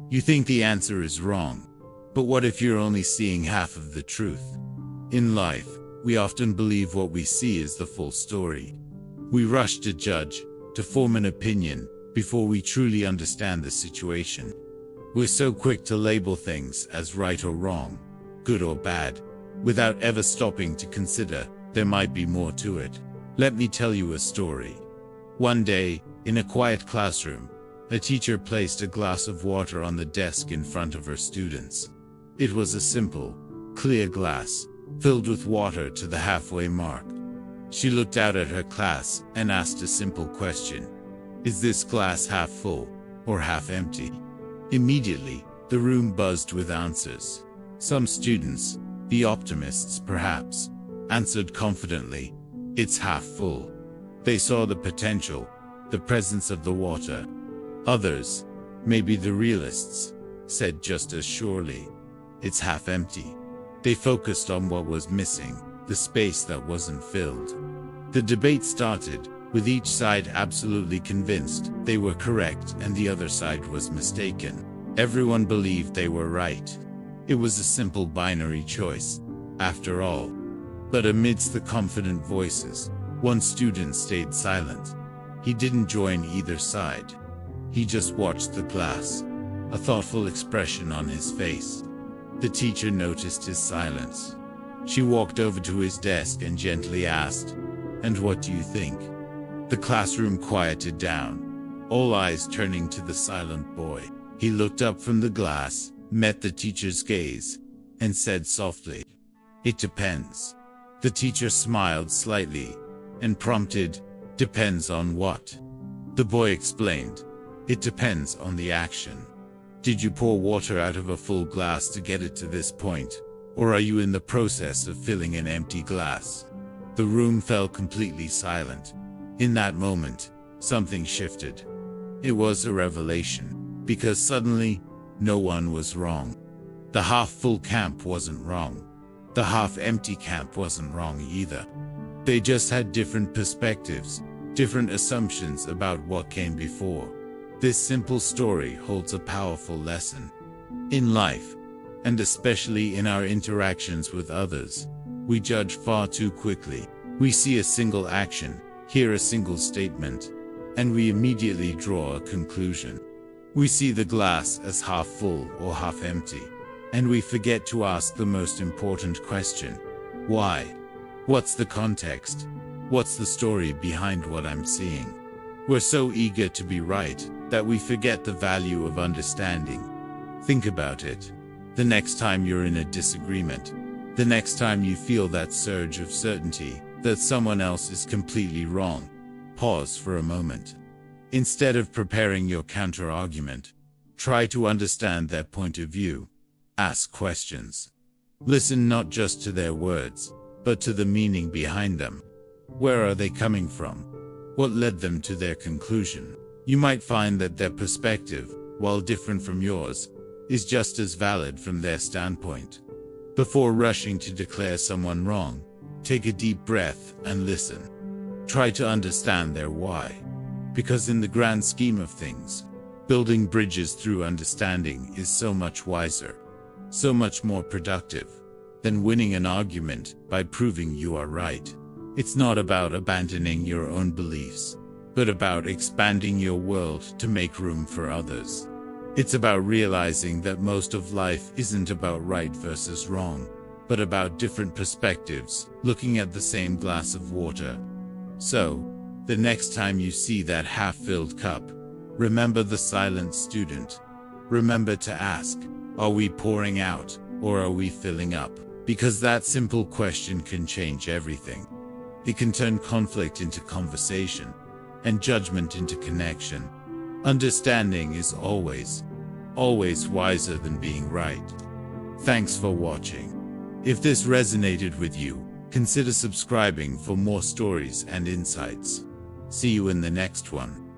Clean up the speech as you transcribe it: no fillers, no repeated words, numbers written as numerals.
You think the answer is wrong. But what if you're only seeing half of the truth? In life, we often believe what we see is the full story. We rush to judge, to form an opinion, before we truly understand the situation. We're so quick to label things as right or wrong, good or bad, without ever stopping to consider there might be more to it. Let me tell you a story. One day, in a quiet classroom, a teacher placed a glass of water on the desk in front of her students. It was a simple, clear glass, filled with water to the halfway mark. She looked out at her class and asked a simple question. Is this glass half full or half empty? Immediately, the room buzzed with answers. Some students, the optimists perhaps, answered confidently, it's half full. They saw the potential, the presence of the water. Others, maybe the realists, said just as surely, it's half empty. They focused on what was missing, the space that wasn't filled. The debate started, with each side absolutely convinced they were correct and the other side was mistaken. Everyone believed they were right. It was a simple binary choice, after all. But amidst the confident voices, one student stayed silent. He didn't join either side. He just watched the glass, a thoughtful expression on his face. The teacher noticed his silence. She walked over to his desk and gently asked, "And what do you think?" The classroom quieted down, all eyes turning to the silent boy. He looked up from the glass, met the teacher's gaze, and said softly, "It depends." The teacher smiled slightly and prompted, "Depends on what?" The boy explained, "It depends on the action. Did you pour water out of a full glass to get it to this point, or are you in the process of filling an empty glass?" The room fell completely silent. In that moment, something shifted. It was a revelation, because suddenly, no one was wrong. The half-full camp wasn't wrong. The half-empty camp wasn't wrong either. They just had different perspectives, different assumptions about what came before. This simple story holds a powerful lesson. In life, and especially in our interactions with others, we judge far too quickly. We see a single action, hear a single statement, and we immediately draw a conclusion. We see the glass as half full or half empty, and we forget to ask the most important question. Why? What's the context? What's the story behind what I'm seeing? We're so eager to be right that we forget the value of understanding. Think about it. The next time you're in a disagreement, the next time you feel that surge of certainty that someone else is completely wrong, pause for a moment. Instead of preparing your counter-argument, try to understand their point of view. Ask questions. Listen not just to their words, but to the meaning behind them. Where are they coming from? What led them to their conclusion? You might find that their perspective, while different from yours, is just as valid from their standpoint. Before rushing to declare someone wrong, take a deep breath and listen. Try to understand their why. Because in the grand scheme of things, building bridges through understanding is so much wiser, so much more productive, than winning an argument by proving you are right. It's not about abandoning your own beliefs, but about expanding your world to make room for others. It's about realizing that most of life isn't about right versus wrong, but about different perspectives, looking at the same glass of water. So, the next time you see that half-filled cup, remember the silent student. Remember to ask, are we pouring out, or are we filling up? Because that simple question can change everything. It can turn conflict into conversation, and judgment into connection. Understanding is always wiser than being right. Thanks for watching. If this resonated with you, consider subscribing for more stories and insights. See you in the next one.